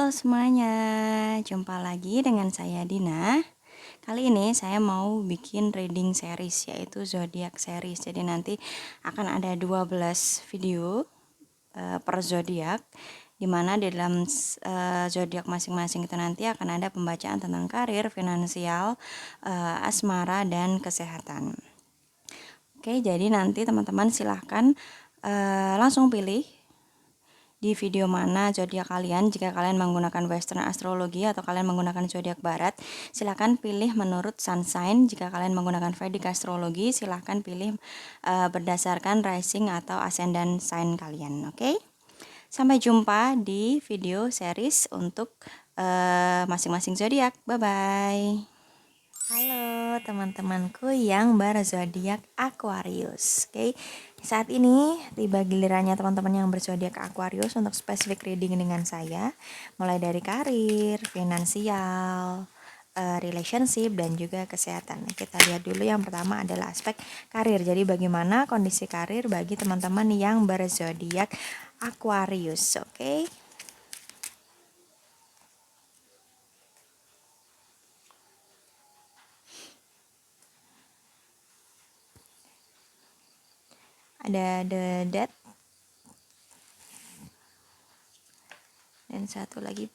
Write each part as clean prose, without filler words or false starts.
Halo semuanya, jumpa lagi dengan saya Dina. Kali ini saya mau bikin reading series, yaitu zodiak series. Jadi nanti akan ada 12 video per zodiak, dimana di dalam zodiak masing-masing itu nanti akan ada pembacaan tentang karir, finansial, asmara, dan kesehatan. Oke, jadi nanti teman-teman silahkan langsung pilih di video mana zodiak kalian. Jika kalian menggunakan western astrologi atau kalian menggunakan zodiak barat, silahkan pilih menurut sun sign. Jika kalian menggunakan Vedic astrologi, silahkan pilih berdasarkan rising atau ascendant sign kalian. Oke? Sampai jumpa di video series untuk masing-masing zodiak. Bye bye. Halo teman-temanku yang berzodiak Aquarius. Oke, saat ini tiba gilirannya teman-teman yang berzodiak Aquarius untuk spesifik reading dengan saya, mulai dari karir, finansial, relationship, dan juga kesehatan. Kita lihat dulu, yang pertama adalah aspek karir. Jadi bagaimana kondisi karir bagi teman-teman yang berzodiak Aquarius. Oke. Ada the death dan satu lagi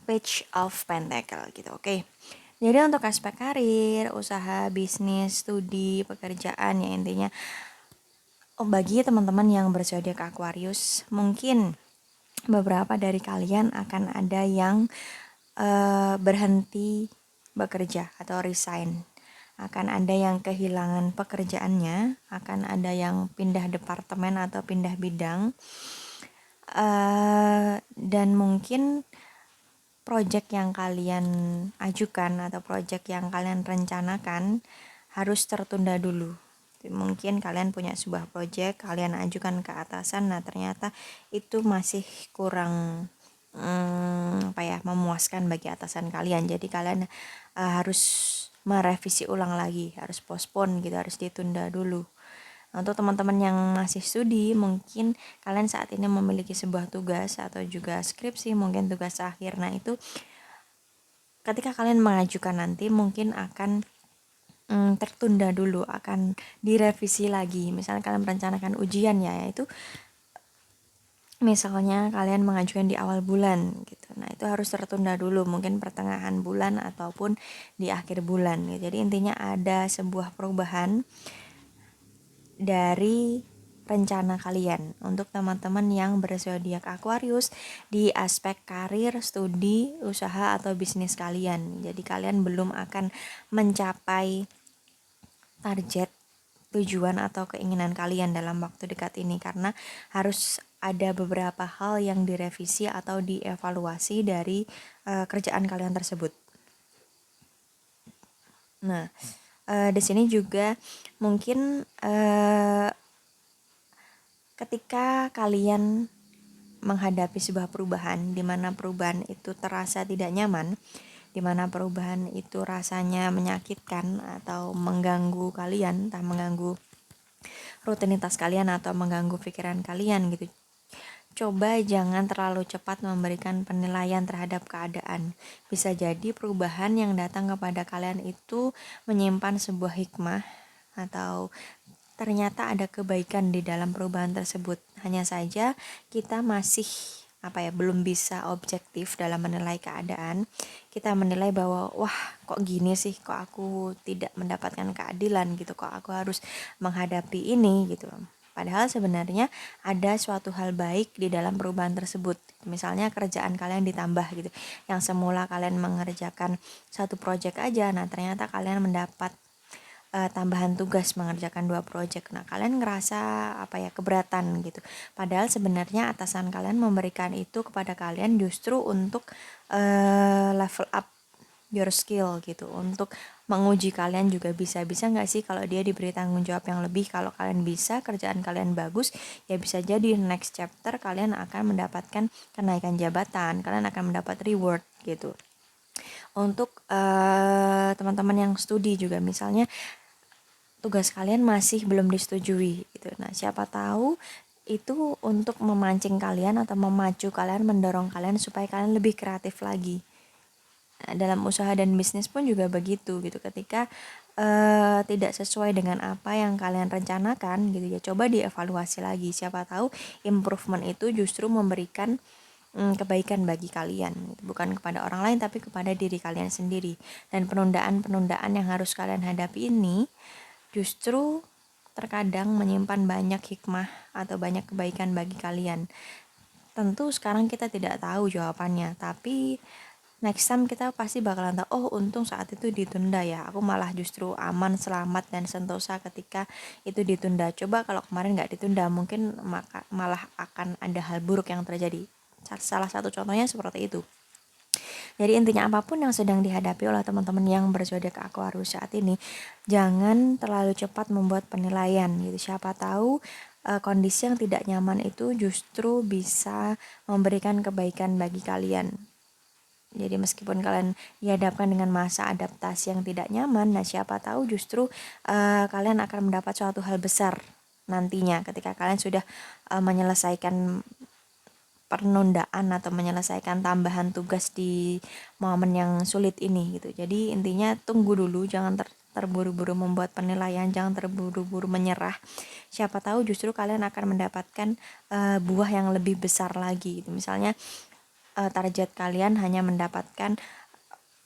Page of Pentacle gitu. Oke. Jadi untuk aspek karir, usaha, bisnis, studi, pekerjaan, ya intinya bagi teman-teman yang berzodiak Aquarius, mungkin beberapa dari kalian akan ada yang berhenti bekerja atau resign. Akan ada yang kehilangan pekerjaannya, akan ada yang pindah departemen atau pindah bidang. Dan mungkin project yang kalian ajukan atau project yang kalian rencanakan harus tertunda dulu. Mungkin kalian punya sebuah project, kalian ajukan ke atasan, nah ternyata itu masih kurang memuaskan bagi atasan kalian. Jadi kalian harus merevisi ulang lagi, harus postpone gitu, harus ditunda dulu. Untuk teman-teman yang masih studi, mungkin kalian saat ini memiliki sebuah tugas atau juga skripsi, mungkin tugas akhir. Nah itu ketika kalian mengajukan nanti mungkin akan tertunda dulu, akan direvisi lagi. Misalnya kalian merencanakan ujian yaitu misalnya kalian mengajukan di awal bulan gitu. Nah itu harus tertunda dulu, mungkin pertengahan bulan ataupun di akhir bulan gitu. Jadi intinya ada sebuah perubahan dari rencana kalian untuk teman-teman yang berzodiak Aquarius di aspek karir, studi, usaha atau bisnis kalian. Jadi kalian belum akan mencapai target, tujuan atau keinginan kalian dalam waktu dekat ini, karena harus ada beberapa hal yang direvisi atau dievaluasi dari kerjaan kalian tersebut. Nah, di sini juga mungkin ketika kalian menghadapi sebuah perubahan, di mana perubahan itu terasa tidak nyaman, di mana perubahan itu rasanya menyakitkan atau mengganggu kalian, entah mengganggu rutinitas kalian atau mengganggu pikiran kalian gitu. Coba jangan terlalu cepat memberikan penilaian terhadap keadaan. Bisa jadi perubahan yang datang kepada kalian itu menyimpan sebuah hikmah atau ternyata ada kebaikan di dalam perubahan tersebut. Hanya saja kita masih belum bisa objektif dalam menilai keadaan. Kita menilai bahwa wah kok gini sih, kok aku tidak mendapatkan keadilan gitu, kok aku harus menghadapi ini gitu. Padahal sebenarnya ada suatu hal baik di dalam perubahan tersebut. Misalnya kerjaan kalian ditambah gitu. Yang semula kalian mengerjakan satu proyek aja, nah ternyata kalian mendapat tambahan tugas mengerjakan 2 proyek. Nah, kalian ngerasa keberatan gitu. Padahal sebenarnya atasan kalian memberikan itu kepada kalian justru untuk level up your skill gitu, untuk menguji kalian juga bisa nggak sih kalau dia diberi tanggung jawab yang lebih. Kalau kalian bisa, kerjaan kalian bagus, ya bisa jadi next chapter kalian akan mendapatkan kenaikan jabatan, kalian akan mendapat reward gitu. Untuk teman-teman yang studi juga, misalnya tugas kalian masih belum disetujui gitu. Nah, siapa tahu itu untuk memancing kalian atau memacu kalian, mendorong kalian supaya kalian lebih kreatif lagi. Dalam usaha dan bisnis pun juga begitu gitu. Ketika tidak sesuai dengan apa yang kalian rencanakan gitu ya, coba dievaluasi lagi. Siapa tahu improvement itu justru memberikan kebaikan bagi kalian gitu. Bukan kepada orang lain tapi kepada diri kalian sendiri. Dan penundaan-penundaan yang harus kalian hadapi ini justru terkadang menyimpan banyak hikmah atau banyak kebaikan bagi kalian. Tentu sekarang kita tidak tahu jawabannya, tapi next time kita pasti bakalan tahu, oh untung saat itu ditunda ya, aku malah justru aman, selamat, dan sentosa ketika itu ditunda. Coba kalau kemarin nggak ditunda, mungkin malah akan ada hal buruk yang terjadi. Salah satu contohnya seperti itu. Jadi intinya apapun yang sedang dihadapi oleh teman-teman yang berzodiak Aquarius saat ini, jangan terlalu cepat membuat penilaian gitu. Siapa tahu kondisi yang tidak nyaman itu justru bisa memberikan kebaikan bagi kalian. Jadi meskipun kalian dihadapkan dengan masa adaptasi yang tidak nyaman, nah siapa tahu justru kalian akan mendapat suatu hal besar nantinya ketika kalian sudah menyelesaikan penundaan atau menyelesaikan tambahan tugas di momen yang sulit ini gitu. Jadi intinya tunggu dulu, jangan terburu-buru membuat penilaian, jangan terburu-buru menyerah. Siapa tahu justru kalian akan mendapatkan buah yang lebih besar lagi gitu. Misalnya target kalian hanya mendapatkan,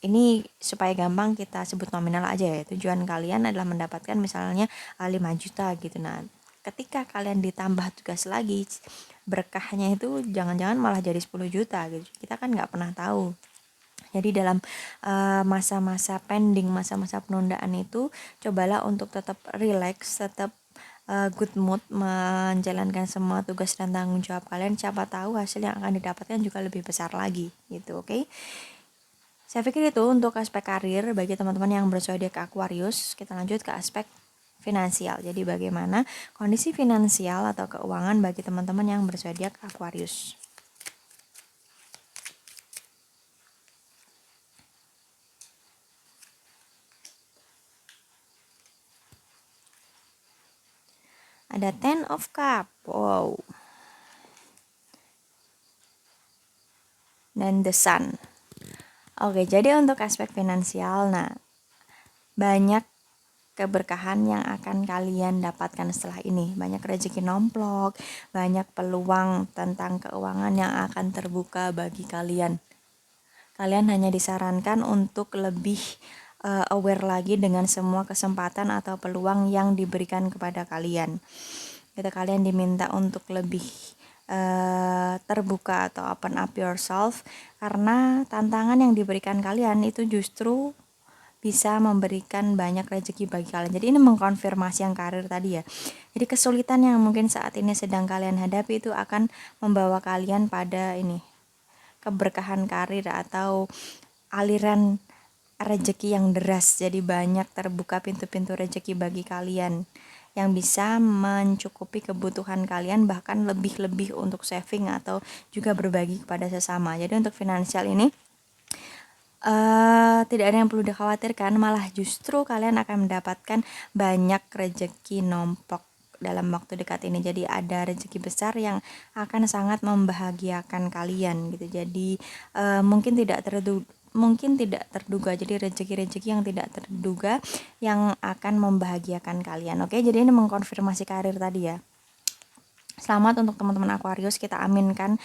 ini supaya gampang kita sebut nominal aja ya, tujuan kalian adalah mendapatkan misalnya 5 juta gitu. Nah ketika kalian ditambah tugas lagi, berkahnya itu jangan-jangan malah jadi 10 juta gitu. Kita kan nggak pernah tahu. Jadi dalam masa-masa pending, masa-masa penundaan itu, cobalah untuk tetap relax, tetap good mood menjalankan semua tugas dan tanggung jawab kalian. Siapa tahu hasil yang akan didapatkan juga lebih besar lagi gitu, oke? Saya pikir itu untuk aspek karir bagi teman-teman yang berzodiak Aquarius. Kita lanjut ke aspek finansial. Jadi bagaimana kondisi finansial atau keuangan bagi teman-teman yang berzodiak Aquarius. Ada Ten of Cup. Wow. Dan The Sun. Oke, jadi untuk aspek finansial, nah banyak keberkahan yang akan kalian dapatkan setelah ini. Banyak rezeki nomplok, banyak peluang tentang keuangan yang akan terbuka bagi kalian. Kalian hanya disarankan untuk lebih aware lagi dengan semua kesempatan atau peluang yang diberikan kepada kalian. Kalian diminta untuk lebih terbuka atau open up yourself, karena tantangan yang diberikan kalian itu justru bisa memberikan banyak rezeki bagi kalian. Jadi ini mengkonfirmasi yang karir tadi ya. Jadi kesulitan yang mungkin saat ini sedang kalian hadapi itu akan membawa kalian pada ini, keberkahan karir atau aliran rezeki yang deras. Jadi banyak terbuka pintu-pintu rezeki bagi kalian yang bisa mencukupi kebutuhan kalian, bahkan lebih-lebih untuk saving atau juga berbagi kepada sesama. Jadi untuk finansial ini tidak ada yang perlu dikhawatirkan, malah justru kalian akan mendapatkan banyak rezeki nomplok dalam waktu dekat ini. Jadi ada rezeki besar yang akan sangat membahagiakan kalian gitu. Jadi mungkin tidak terduga, jadi rezeki-rezeki yang tidak terduga yang akan membahagiakan kalian. Oke, jadi ini mengkonfirmasi karir tadi ya. Selamat untuk teman-teman Aquarius, kita aminkan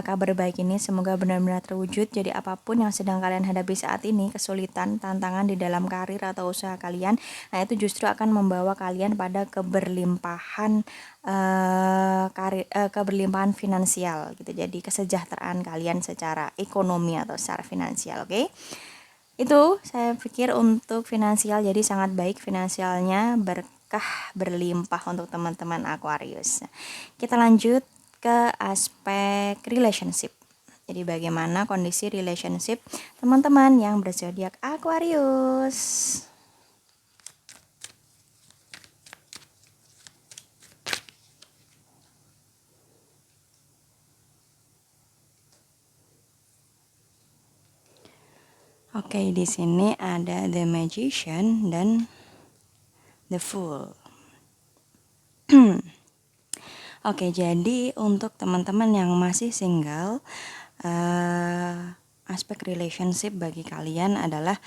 kabar baik ini semoga benar-benar terwujud. Jadi apapun yang sedang kalian hadapi saat ini, kesulitan, tantangan di dalam karir atau usaha kalian, nah itu justru akan membawa kalian pada keberlimpahan keberlimpahan finansial gitu. Jadi kesejahteraan kalian secara ekonomi atau secara finansial, oke? Itu saya pikir untuk finansial, jadi sangat baik finansialnya, berlimpah untuk teman-teman Aquarius. Kita lanjut ke aspek relationship. Jadi bagaimana kondisi relationship teman-teman yang berzodiak Aquarius. Oke, di sini ada The Magician dan The Fool. Oke, jadi untuk teman-teman yang masih single, aspek relationship bagi kalian adalah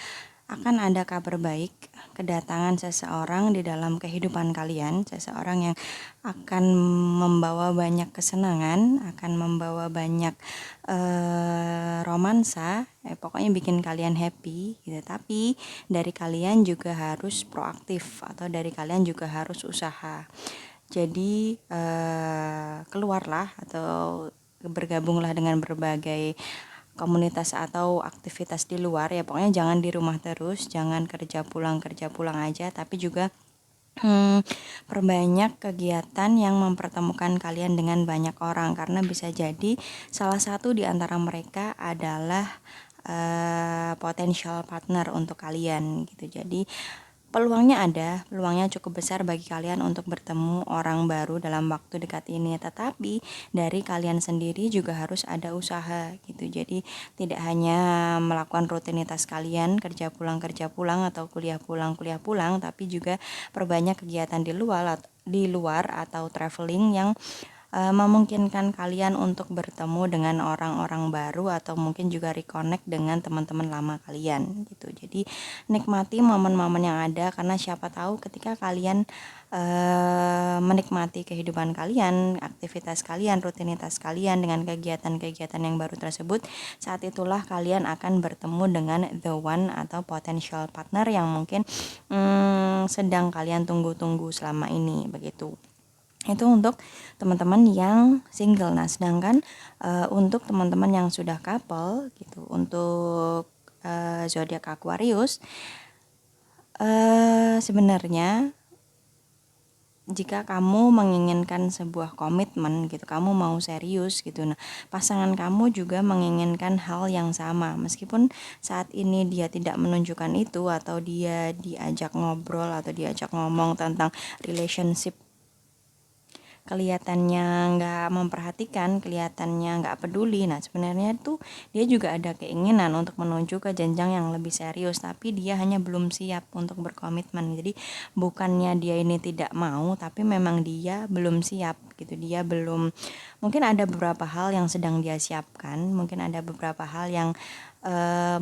akan ada kabar baik, kedatangan seseorang di dalam kehidupan kalian, seseorang yang akan membawa banyak kesenangan, akan membawa banyak romansa, pokoknya bikin kalian happy gitu. Tapi dari kalian juga harus proaktif atau dari kalian juga harus usaha. Jadi keluarlah atau bergabunglah dengan berbagai komunitas atau aktivitas di luar ya, pokoknya jangan di rumah terus, jangan kerja pulang aja, tapi juga perbanyak kegiatan yang mempertemukan kalian dengan banyak orang, karena bisa jadi salah satu di antara mereka adalah potential partner untuk kalian gitu. Jadi peluangnya ada, peluangnya cukup besar bagi kalian untuk bertemu orang baru dalam waktu dekat ini. Tetapi dari kalian sendiri juga harus ada usaha gitu. Jadi tidak hanya melakukan rutinitas kalian kerja pulang atau kuliah pulang, tapi juga perbanyak kegiatan di luar atau traveling yang memungkinkan kalian untuk bertemu dengan orang-orang baru atau mungkin juga reconnect dengan teman-teman lama kalian gitu. Jadi nikmati momen-momen yang ada, karena siapa tahu ketika kalian menikmati kehidupan kalian, aktivitas kalian, rutinitas kalian dengan kegiatan-kegiatan yang baru tersebut, saat itulah kalian akan bertemu dengan the one atau potential partner yang mungkin sedang kalian tunggu-tunggu selama ini begitu. Itu untuk teman-teman yang single. Nah, sedangkan untuk teman-teman yang sudah couple gitu, untuk zodiak Aquarius, sebenarnya jika kamu menginginkan sebuah komitmen gitu, kamu mau serius gitu, nah pasangan kamu juga menginginkan hal yang sama, meskipun saat ini dia tidak menunjukkan itu atau dia diajak ngobrol atau diajak ngomong tentang relationship, kelihatannya nggak memperhatikan, kelihatannya nggak peduli. Nah, sebenarnya tuh dia juga ada keinginan untuk menuju ke jenjang yang lebih serius, tapi dia hanya belum siap untuk berkomitmen. Jadi bukannya dia ini tidak mau, tapi memang dia belum siap gitu. Dia belum, mungkin ada beberapa hal yang sedang dia siapkan, mungkin ada beberapa hal yang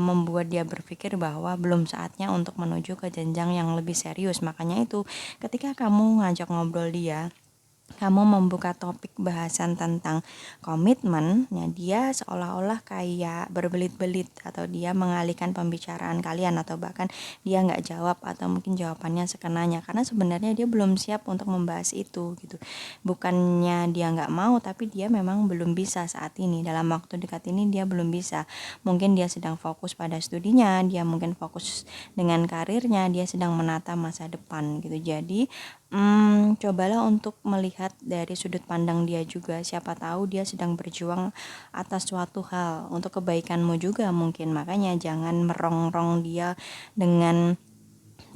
membuat dia berpikir bahwa belum saatnya untuk menuju ke jenjang yang lebih serius. Makanya itu ketika kamu ngajak ngobrol dia, kamu membuka topik bahasan tentang komitmen, ya dia seolah-olah kayak berbelit-belit atau dia mengalihkan pembicaraan kalian, atau bahkan dia nggak jawab atau mungkin jawabannya sekenanya, karena sebenarnya dia belum siap untuk membahas itu gitu. Bukannya dia nggak mau, tapi dia memang belum bisa saat ini, dalam waktu dekat ini dia belum bisa. Mungkin dia sedang fokus pada studinya, dia mungkin fokus dengan karirnya, dia sedang menata masa depan gitu. Jadi cobalah untuk melihat dari sudut pandang dia juga. Siapa tahu dia sedang berjuang atas suatu hal untuk kebaikanmu juga mungkin. Makanya jangan merongrong dia dengan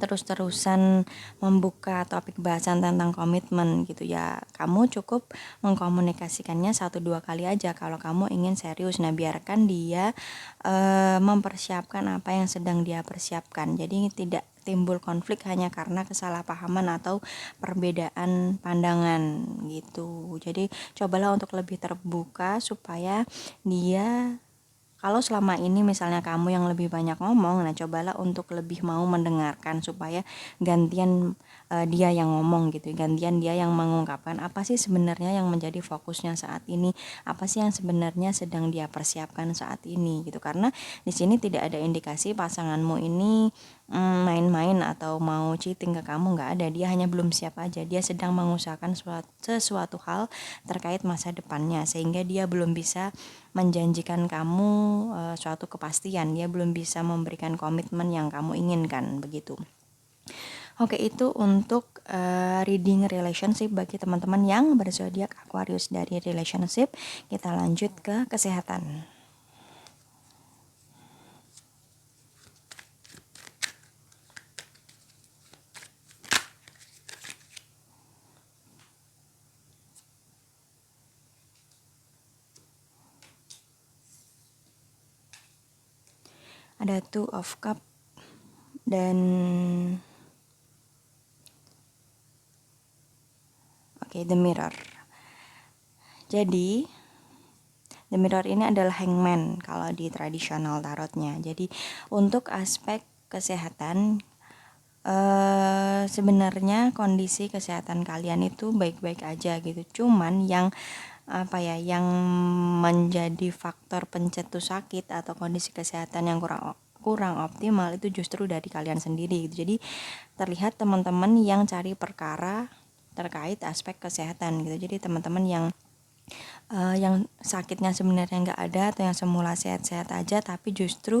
terus-terusan membuka topik bahasan tentang komitmen gitu ya. Kamu cukup mengkomunikasikannya 1-2 kali aja kalau kamu ingin serius. Nah, biarkan dia mempersiapkan apa yang sedang dia persiapkan. Jadi tidak timbul konflik hanya karena kesalahpahaman atau perbedaan pandangan gitu. Jadi cobalah untuk lebih terbuka supaya dia, kalau selama ini misalnya kamu yang lebih banyak ngomong, nah cobalah untuk lebih mau mendengarkan supaya gantian dia yang ngomong gitu, gantian dia yang mengungkapkan apa sih sebenarnya yang menjadi fokusnya saat ini, apa sih yang sebenarnya sedang dia persiapkan saat ini gitu. Karena di sini tidak ada indikasi pasanganmu ini main-main atau mau cheating ke kamu, nggak ada. Dia hanya belum siap aja, dia sedang mengusahakan sesuatu hal terkait masa depannya, sehingga dia belum bisa menjanjikan kamu suatu kepastian, dia belum bisa memberikan komitmen yang kamu inginkan begitu. Oke, itu untuk reading relationship bagi teman-teman yang berzodiak Aquarius. Dari relationship kita lanjut ke kesehatan. Ada Two of Cup dan The Mirror. Jadi The Mirror ini adalah hangman kalau di tradisional tarotnya. Jadi untuk aspek kesehatan, sebenarnya kondisi kesehatan kalian itu baik-baik aja gitu. Cuman yang yang menjadi faktor pencetus sakit atau kondisi kesehatan yang kurang optimal itu justru dari kalian sendiri gitu. Jadi terlihat teman-teman yang cari perkara terkait aspek kesehatan gitu. Jadi teman-teman yang sakitnya sebenarnya nggak ada atau yang semula sehat-sehat aja tapi justru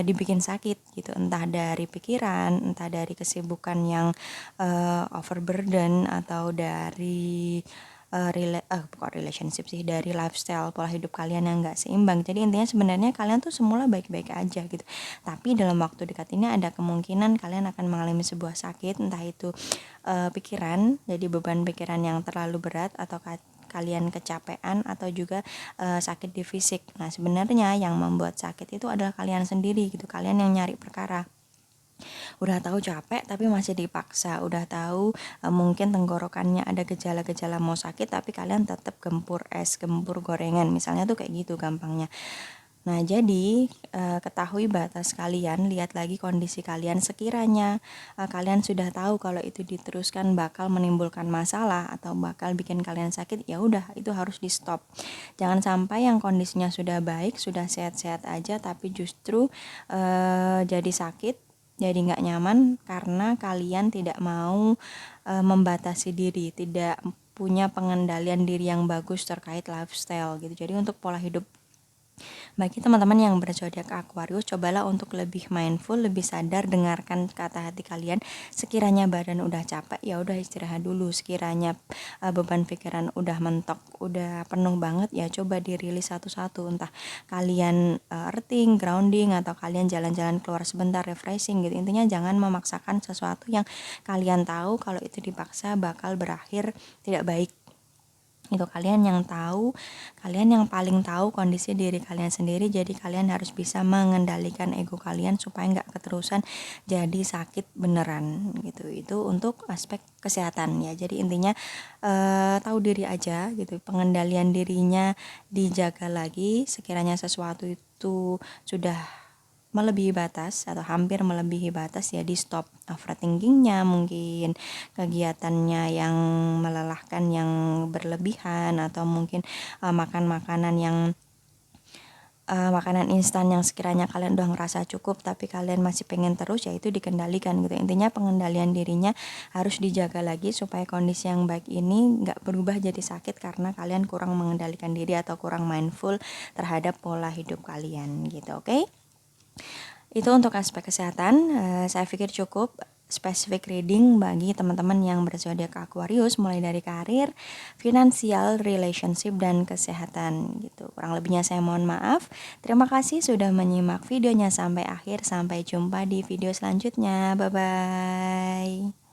dibikin sakit gitu, entah dari pikiran, entah dari kesibukan yang overburden, atau dari bukan relationship sih, dari lifestyle pola hidup kalian yang nggak seimbang. Jadi intinya sebenarnya kalian tuh semula baik-baik aja gitu, tapi dalam waktu dekat ini ada kemungkinan kalian akan mengalami sebuah sakit, entah itu pikiran, jadi beban pikiran yang terlalu berat, atau kalian kecapean, atau juga sakit di fisik. Nah sebenarnya yang membuat sakit itu adalah kalian sendiri gitu, kalian yang nyari perkara. Udah tahu capek tapi masih dipaksa, udah tahu mungkin tenggorokannya ada gejala-gejala mau sakit tapi kalian tetap gempur es, gempur gorengan, misalnya tuh kayak gitu gampangnya. Nah, jadi ketahui batas kalian, lihat lagi kondisi kalian. Sekiranya kalian sudah tahu kalau itu diteruskan bakal menimbulkan masalah atau bakal bikin kalian sakit, ya udah itu harus di stop. Jangan sampai yang kondisinya sudah baik, sudah sehat-sehat aja tapi justru jadi sakit, jadi nggak nyaman karena kalian tidak mau membatasi diri, tidak punya pengendalian diri yang bagus terkait lifestyle gitu. Jadi untuk pola hidup, bagi teman-teman yang berzodiak Aquarius, cobalah untuk lebih mindful, lebih sadar, dengarkan kata hati kalian. Sekiranya badan udah capek, ya udah istirahat dulu. Sekiranya beban pikiran udah mentok, udah penuh banget, ya coba dirilis satu-satu. Entah kalian earthing, grounding, atau kalian jalan-jalan keluar sebentar, refreshing gitu. Intinya jangan memaksakan sesuatu yang kalian tahu kalau itu dipaksa bakal berakhir tidak baik. Itu kalian yang tahu, kalian yang paling tahu kondisi diri kalian sendiri, jadi kalian harus bisa mengendalikan ego kalian supaya nggak keterusan jadi sakit beneran gitu. Itu untuk aspek kesehatan ya. Jadi intinya tahu diri aja gitu, pengendalian dirinya dijaga lagi. Sekiranya sesuatu itu sudah melebihi batas atau hampir melebihi batas, ya di stop. Overthinkingnya, mungkin kegiatannya yang melelahkan, yang berlebihan, atau mungkin makan makanan instan yang sekiranya kalian udah ngerasa cukup tapi kalian masih pengen terus, ya itu dikendalikan gitu. Intinya pengendalian dirinya harus dijaga lagi supaya kondisi yang baik ini nggak berubah jadi sakit karena kalian kurang mengendalikan diri atau kurang mindful terhadap pola hidup kalian gitu. Oke? Itu untuk aspek kesehatan. Saya pikir cukup spesifik reading bagi teman-teman yang berzodiak Aquarius, mulai dari karir, finansial, relationship, dan kesehatan gitu. Kurang lebihnya saya mohon maaf. Terima kasih sudah menyimak videonya sampai akhir. Sampai jumpa di video selanjutnya. Bye bye.